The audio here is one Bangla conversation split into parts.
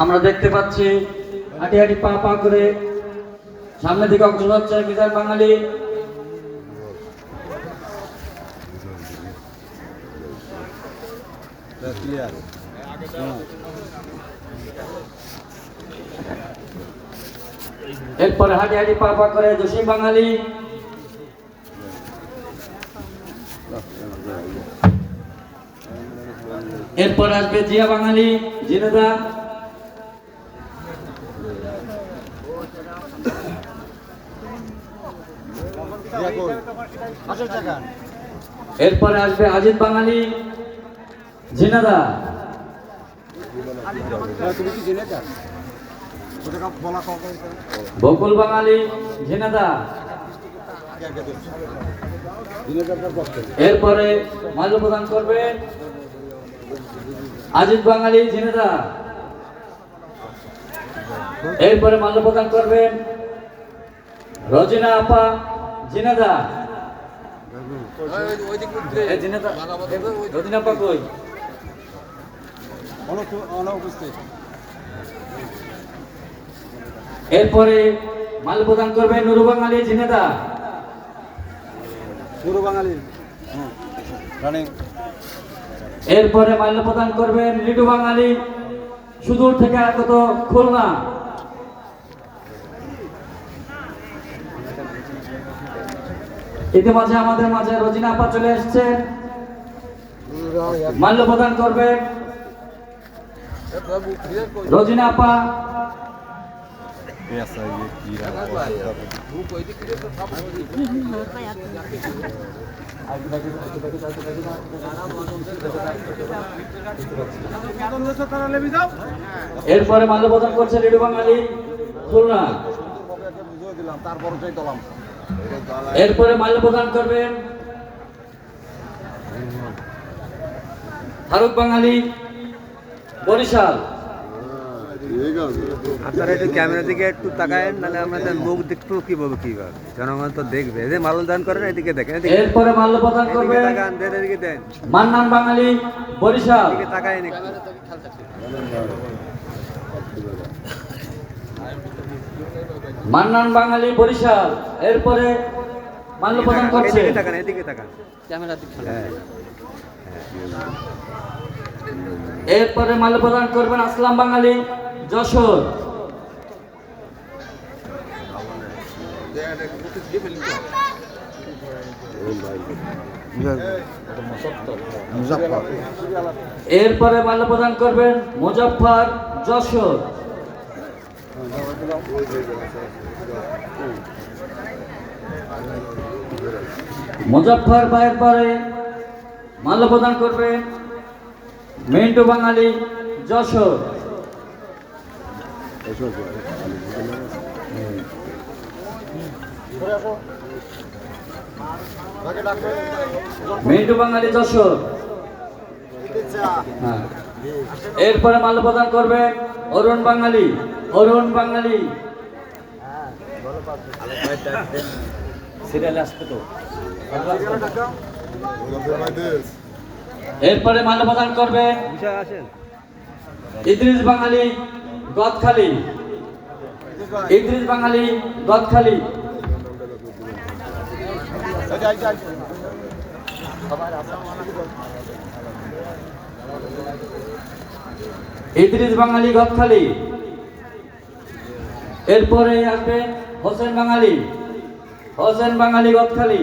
আমরা দেখতে পাচ্ছি হাঁটি হাঁটি পা পা করে সামনের দিকে অগ্রসর হচ্ছে মিজান বাঙালি। এরপরে হাঁটি হাঁটি পা পা করে জসিম বাঙালি। এরপর আসবে জিয়া বাঙালি, জিনেদা। এরপরে আসবে আজিদ বাঙালি, জিনেদা। বকুল বাঙালি, জিনেদা। এরপরে মাল্য প্রদান করবেন আজিদ বাঙালি, জিনেদা। এরপরে মাল্য প্রদান করবেন রজিনা আপা, জিনেদা। রজিনা আপা কই? এরপরে মাল্য প্রদান করবেন নুরু বাঙালি, জিনেদা। এরপরে মাল্য প্রদান করবেন লিটু বাঙালি, সুদূর থেকে আগত, খুলনা। ইতিমধ্যে আমাদের মাঝে রজিনা আপা চলে এসছে, মাল্য প্রদান করবে রজিনা আপা। এরপরে মাল্য প্রদান করছে লিটু বাঙালি, খুলনা। এরপরে মাল্য প্রদান করবেন ফারুক বাঙালি, বরিশাল। আপনারা একটু ক্যামেরা দিকে একটু তাকায়েন, নাহলে আমাদের মুখ দেখবো কিভাবে জনগণ তো দেখবে। এদের মাল্য দান করেন, এদিকে দেখেন। এরপরে মাল্য প্রদান করবেন এদিকে দেন মান্নান বাঙালি, বরিশাল। তাকায়েন একটু। মান্নান বাঙালি, বরিশাল। এরপরে মাল্য প্রদান করছে, এদিকে তাকান ক্যামেরা দিকে। এরপরে মাল্য প্রদান করবেন আসলাম বাঙালি, যশোর। এরপরে মাল্য প্রদান করবেন মুজফ্ফর, যশোর। মুজফ্ফর ভাইয়ের পরে মাল্য প্রদান করবেন মিন্টু বাঙালি, যশোর। মিন্টু বাঙালি, যশোর। এরপরে মাল্য প্রদান করবে অরুণ বাঙালি, অরুণ বাঙালি। এরপরে মাল্য প্রদান করবে ইদ্রিস বাঙালি, গদখালি। ইদ্রিস বাঙালি, গদখালি। ইদ্রিস বাঙালি, গদখালি। এরপরে আসবে হোসেন বাঙালি, হোসেন বাঙালি, গদখালি।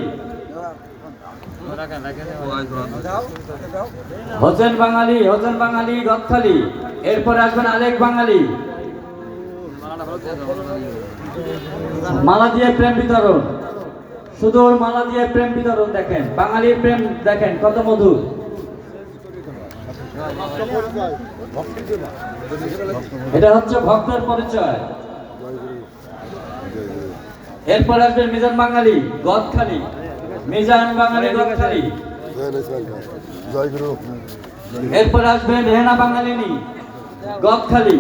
হোসেন বাঙালি, হোসেন বাঙালি, গদখালি। এরপরে আসবেন আলেক বাঙালি। মালা দিয়ে প্রেম বিতরণ, সুদূর মালা দিয়ে প্রেম বিতরণ। দেখেন বাঙালির প্রেম, দেখেন কত মধুর। এটা হচ্ছে ভক্তের পরিচয়। এরপর আসবেন মিজান বাঙালি, গদখালি। মিজান বাঙালি, গদখালি। এরপর আসবেন রেহেনা বাঙালিনী, গদখালি।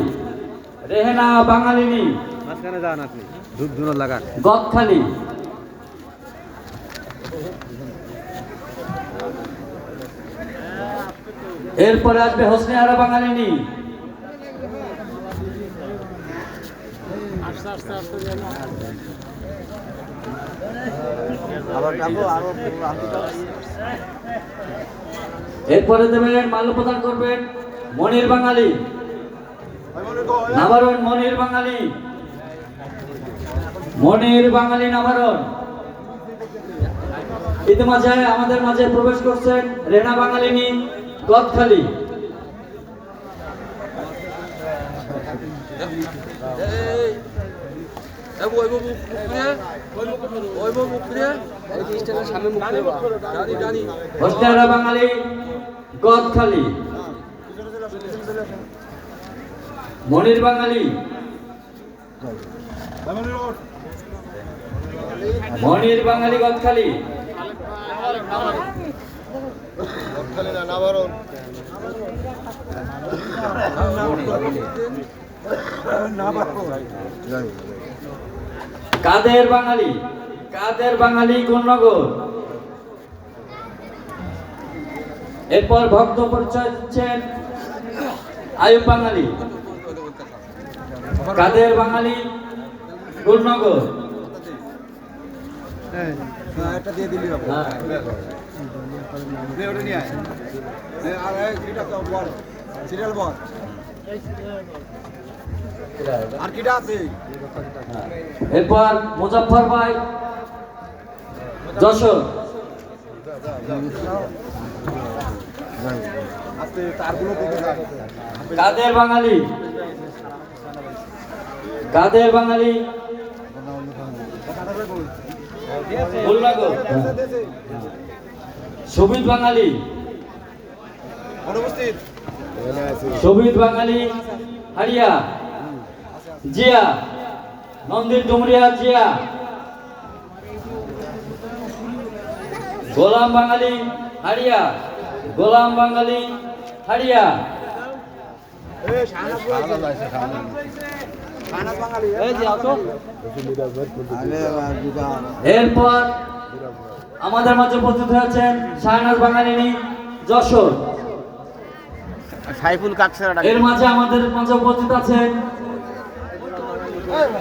রেহেনা বাঙালিনী, মাঝখানে যান আপনি, ধূপ লাগান, গদখালি। এরপরে আসবে হোসনে আরা বাঙালিনী। এরপরে দেবেন মাল্য প্রদান করবেন মনির বাঙালি, নাবারণ মনির বাঙালি, মনির বাঙালি নাবারণ। ইতিমাঝে আমাদের মাঝে প্রবেশ করছেন রেনা বাঙালিনী গদখালি। হোসনে বাঙালি গদখালি, মনির বাঙালি, মনির বাঙালি গদখালি। কাদের বাঙালি, কাদের বাঙালি গুণনগর। এরপর ভক্ত পরিচয় দিচ্ছেন আয়ুব বাঙালি, কাদের বাঙালি গুণনগর। এরপর মুজফ্ফর ভাই যশোর, কাদের বাঙালি, কাদের বাঙালি শোভিত বাঙালি, শোভিত বাঙালি হারিয়া, জিয়া নন্দির ডুমরিয়া জিয়া, গোলাম বাঙালি হারিয়া, গোলাম বাঙালি হারিয়া। এরপর আমাদের মাঝে উপস্থিত হয়েছেন শাহনাজ বাঙালিনী যশোর। সাইফুল কাকসারা, এর মাঝে আমাদের মাঝে উপস্থিত আছেন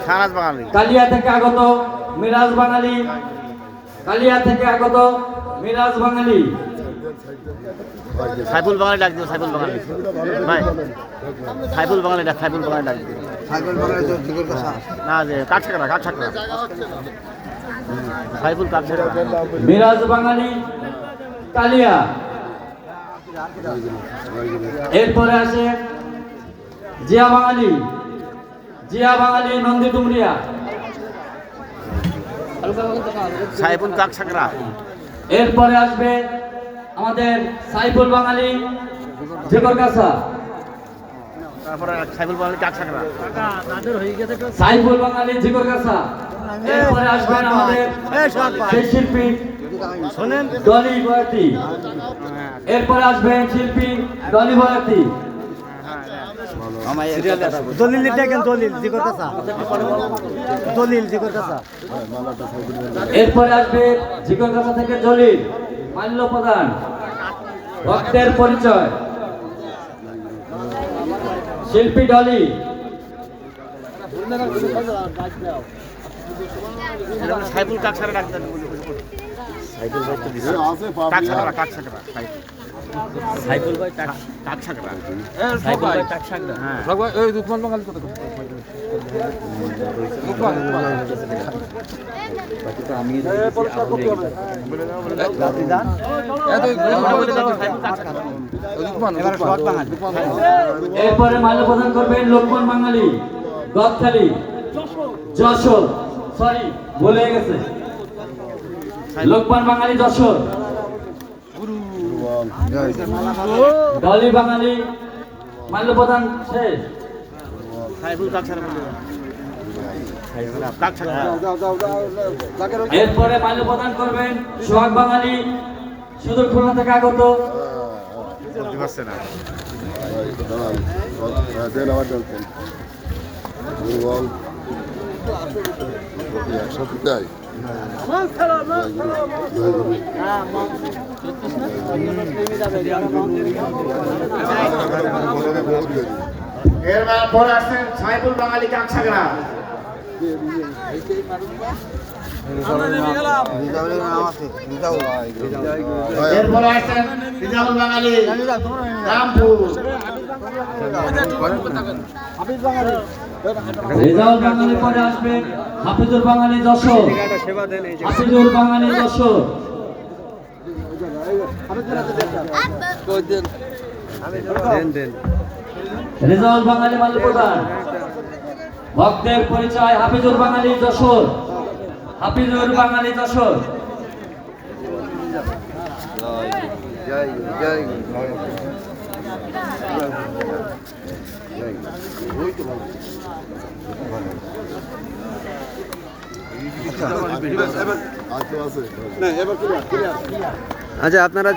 শাহনাজ বাঙালি, কালিয়া থেকে আগত মিরাজ বাঙালি, কালিয়া থেকে আগত মিরাজ বাঙালি। সাইফুল বাঙালি ডাক দিও, সাইফুল বাঙালি ভাই, সাইফুল বাঙালি ডাক, সাইফুল বাঙালি ডাক দিও। সাইফুল বাঙালি না যে কাকসারা, কাকসারা সাইফুল কাকসারা, মিরাজ বাঙালি কালিয়া। এরপরে আসে জিয়া বাঙালি, জিয়া বাঙালি নন্দী ডুমরিয়া, সাইফুল কাকসারা। এরপরে আসবে আমাদের সাইফুল বাঙালি ঝিকরগাছা, তারপরে সাইফুল বাঙালি কাকসারা, সাইফুল বাঙালি ঝিকরগাছা। এরপরে আসবেন আমাদের সেই শিল্পী ডলি বয়াতি, এরপরে আসবেন শিল্পী ডলি বয়াতি। দলিল দেখেন, দলিল ঝিকরগাছা, দলিল ঝিকরগাছা। এরপরে আসবে ঝিকরগাছা থেকে জলিল মাল্য প্রদান, ভক্তের পরিচয় শিল্পী ডলি। সাইফুল কাকসারা ডাক দেন, সাইফুল ভাই তো দিছে কাকসারা, কাকসারা সাইফুল ভাই কাকসারা, সাইফুল ভাই কাকসারা। হ্যাঁ সবাই এই রূপমান বাঙালি কত রূপমান বাকি তো আমি পরিষ্কার করতে হবে বলে দাও, বলে দাও রাতি দান এত বলে দাও সাইফুল কাকসারা, রূপমান এবার সৎ বাঙালি। এরপরে মাল্য প্রদান করবেন লোকমান বাঙালি গদখালি যশোর, সরি ভুলে গেছে, লোকমান বাঙালি যশোর। ডলি বাঙালি মাল্য প্রদান শেষ। সাইফুল কাকসারা বলে কাকসারা। এরপরে মাল্য প্রদান করবেন সোহাগ বাঙালি সুদূর খুলনা থেকে আগত। বুঝতে পারছে না একসাথে দেয় এর পরে আসছেন সাইফুল বাঙালি কাকসাগড়া। এরপরে আসছেন রিজাউল বাঙালি রামপুর। রেজাউল বাঙালি পরে আসবে হাফিজুর বাঙালি যশোর। হাফিজুর বাঙালি যশোর। রেজাউল বাঙালি মাল্যপ্রধান। ভক্তের পরিচয় হাফিজুর বাঙালি যশোর। হাফিজুর বাঙালি যশোর। আছে আচ্ছা আপনারা